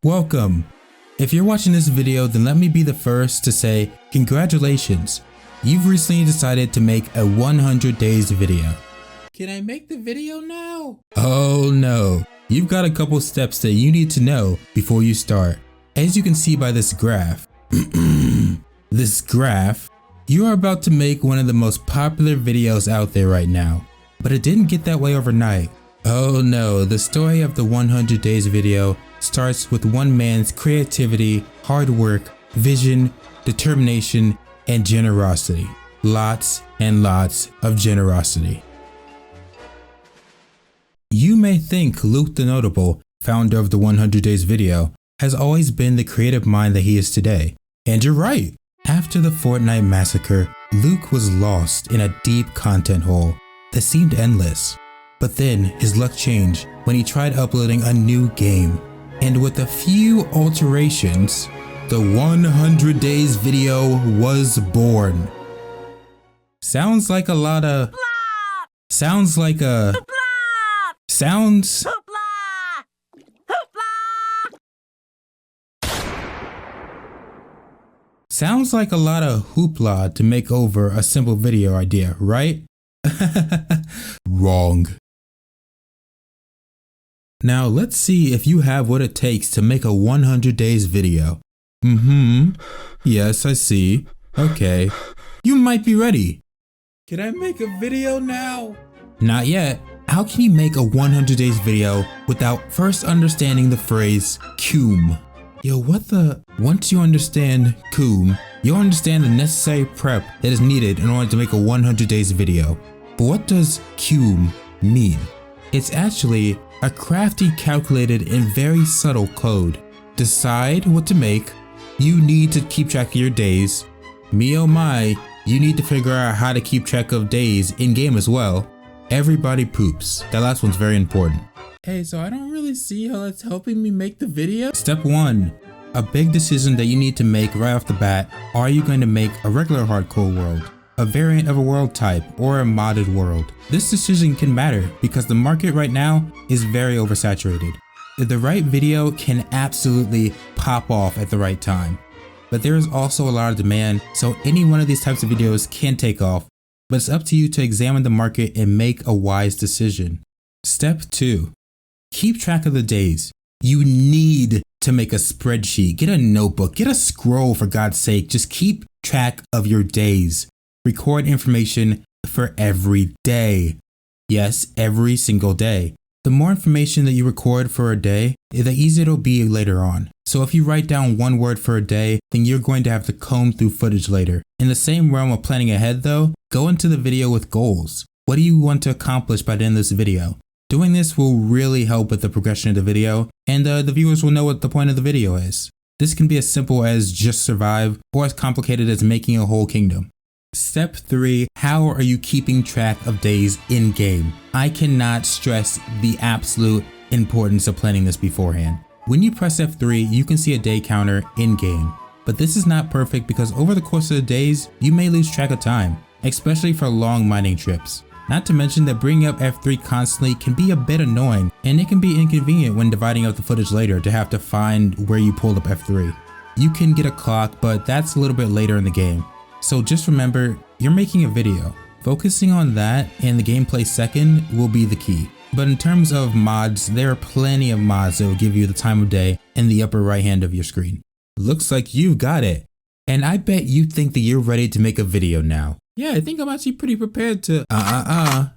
Welcome! If you're watching this video, then let me be the first to say congratulations. You've recently decided to make a 100 days video. Can I make the video now? Oh no, you've got a couple steps that you need to know before you start. As you can see by this graph, you are about to make one of the most popular videos out there right now. But it didn't get that way overnight. Oh no, the story of the 100 days video starts with one man's creativity, hard work, vision, determination, and generosity. Lots and lots of generosity. You may think Luke the Notable, founder of the 100 days video, has always been the creative mind that he is today. And you're right! After the Fortnite massacre, Luke was lost in a deep content hole that seemed endless. But then his luck changed when he tried uploading a new game. And with a few alterations, the 100 days video was born. Sounds like a lot of... Blah! Sounds like a... Blah! Sounds... Blah! Sounds like a lot of hoopla to make over a simple video idea, right? Wrong. Now let's see if you have what it takes to make a 100 days video. Yes, I see. Okay. You might be ready. Can I make a video now? Not yet. How can you make a 100 days video without first understanding the phrase coom? Yo, what the? Once you understand coom, you'll understand the necessary prep that is needed in order to make a 100 days video. But what does coom mean? It's actually a crafty, calculated, and very subtle code. Decide what to make. You need to keep track of your days. Me oh my, you need to figure out how to keep track of days in game as well. Everybody poops. That last one's very important. Hey, so I don't really see how that's helping me make the video. Step 1. A big decision that you need to make right off the bat. Are you going to make a regular hardcore world, a variant of a world type, or a modded world? This decision can matter because the market right now is very oversaturated. The right video can absolutely pop off at the right time, but there is also a lot of demand, so any one of these types of videos can take off, but it's up to you to examine the market and make a wise decision. Step 2. Keep track of the days. You need to make a spreadsheet, get a notebook, get a scroll for God's sake, just keep track of your days. Record information for every day. Yes, every single day. The more information that you record for a day, the easier it'll be later on. So if you write down one word for a day, then you're going to have to comb through footage later. In the same realm of planning ahead though, go into the video with goals. What do you want to accomplish by the end of this video? Doing this will really help with the progression of the video, and the viewers will know what the point of the video is. This can be as simple as just survive, or as complicated as making a whole kingdom. Step 3. How are you keeping track of days in game? I cannot stress the absolute importance of planning this beforehand. When you press F3, you can see a day counter in game, but this is not perfect because over the course of the days, you may lose track of time, especially for long mining trips. Not to mention that bringing up F3 constantly can be a bit annoying, and it can be inconvenient when dividing up the footage later to have to find where you pulled up F3. You can get a clock, but that's a little bit later in the game. So just remember, you're making a video. Focusing on that and the gameplay second will be the key. But in terms of mods, there are plenty of mods that will give you the time of day in the upper right hand of your screen. Looks like you've got it. And I bet you think that you're ready to make a video now. Yeah, I think I'm actually pretty prepared to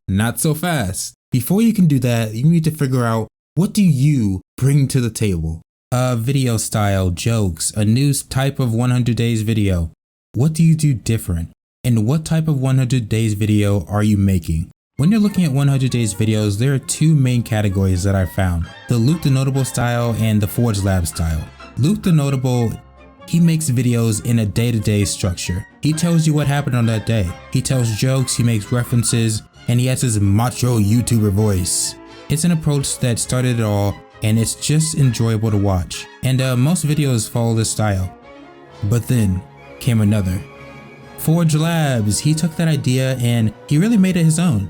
not so fast. Before you can do that, you need to figure out, what do you bring to the table? Video style, jokes, a new type of 100 days video. What do you do different? And what type of 100 days video are you making? When you're looking at 100 days videos, there are two main categories that I found: the Luke the Notable style and the Forge Lab style. Luke the Notable, he makes videos in a day-to-day structure. He tells you what happened on that day. He tells jokes, he makes references, and he has his macho YouTuber voice. It's an approach that started it all, and it's just enjoyable to watch. And most videos follow this style. But then came another. Forge Labs, he took that idea and he really made it his own.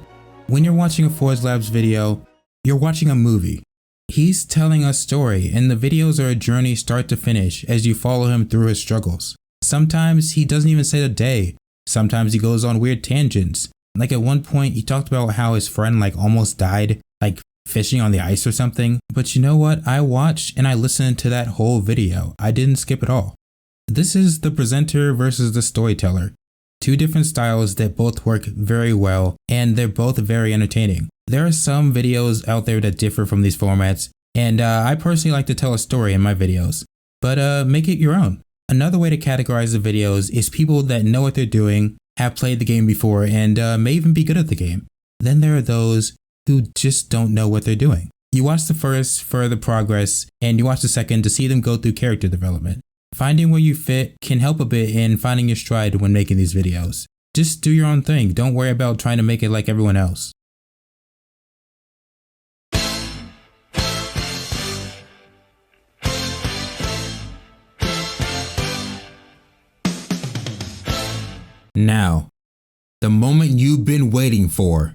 When you're watching a Forge Labs video, you're watching a movie. He's telling a story, and the videos are a journey start to finish as you follow him through his struggles. Sometimes he doesn't even say the day. Sometimes he goes on weird tangents. Like at one point he talked about how his friend like almost died, like fishing on the ice or something. But you know what? I watched and I listened to that whole video. I didn't skip it all. This is the presenter versus the storyteller. Two different styles that both work very well, and they're both very entertaining. There are some videos out there that differ from these formats, and I personally like to tell a story in my videos, but make it your own. Another way to categorize the videos is people that know what they're doing, have played the game before, and may even be good at the game. Then there are those who just don't know what they're doing. You watch the first for the progress, and you watch the second to see them go through character development. Finding where you fit can help a bit in finding your stride when making these videos. Just do your own thing, don't worry about trying to make it like everyone else. Now, the moment you've been waiting for.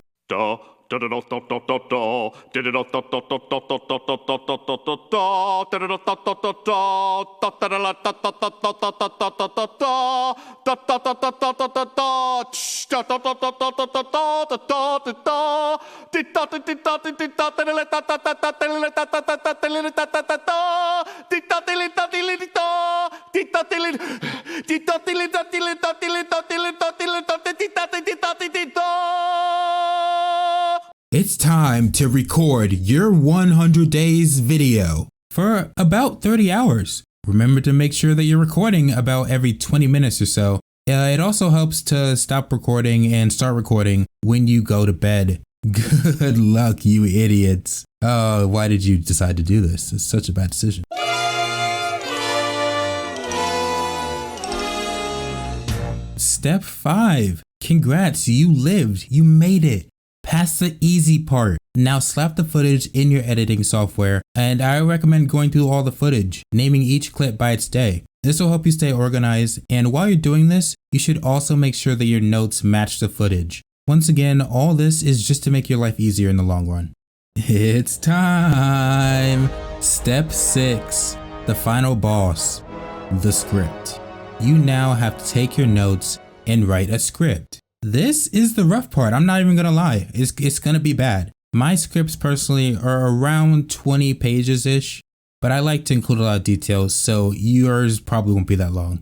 It's time to record your 100 days video for about 30 hours. Remember to make sure that you're recording about every 20 minutes or so. It also helps to stop recording and start recording when you go to bed. Good luck, you idiots. Oh, why did you decide to do this? It's such a bad decision. Step 5. Congrats, you lived. You made it. Past the easy part. Now slap the footage in your editing software, and I recommend going through all the footage, naming each clip by its day. This will help you stay organized, and while you're doing this, you should also make sure that your notes match the footage. Once again, all this is just to make your life easier in the long run. It's time! Step 6. The final boss. The script. You now have to take your notes and write a script. This is the rough part, I'm not even gonna lie. It's gonna be bad. My scripts personally are around 20 pages-ish, but I like to include a lot of details, so yours probably won't be that long.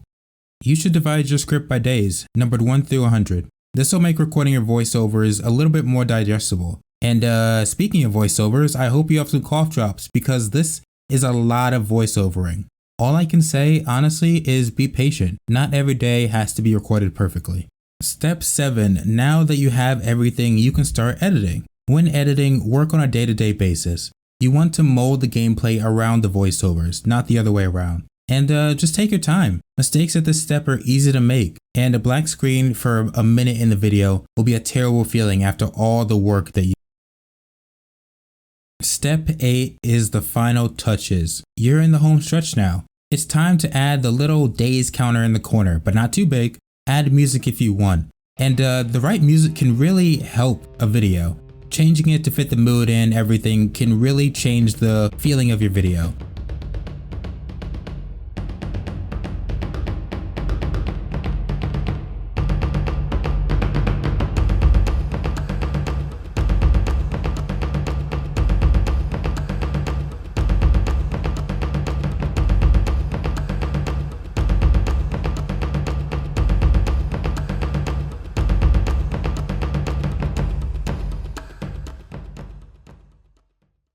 You should divide your script by days, numbered 1 through 100. This will make recording your voiceovers a little bit more digestible. And speaking of voiceovers, I hope you have some cough drops because this is a lot of voiceovering. All I can say, honestly, is be patient. Not every day has to be recorded perfectly. Step 7. Now that you have everything, you can start editing. When editing, work on a day-to-day basis. You want to mold the gameplay around the voiceovers, not the other way around. And just take your time. Mistakes at this step are easy to make, and a black screen for a minute in the video will be a terrible feeling after all the work that you. Step 8 is the final touches. You're in the home stretch now. It's time to add the little days counter in the corner, but not too big. Add music if you want. And the right music can really help a video. Changing it to fit the mood and everything can really change the feeling of your video.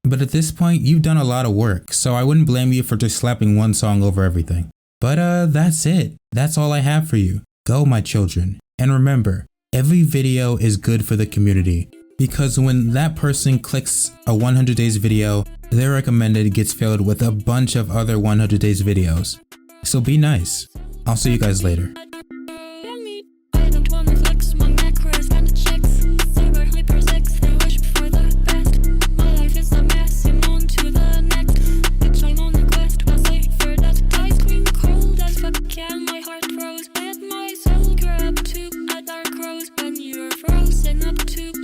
But at this point, you've done a lot of work, so I wouldn't blame you for just slapping one song over everything. But that's it. That's all I have for you. Go, my children. And remember, every video is good for the community, because when that person clicks a 100 days video, their recommended gets filled with a bunch of other 100 days videos. So be nice. I'll see you guys later. Say not to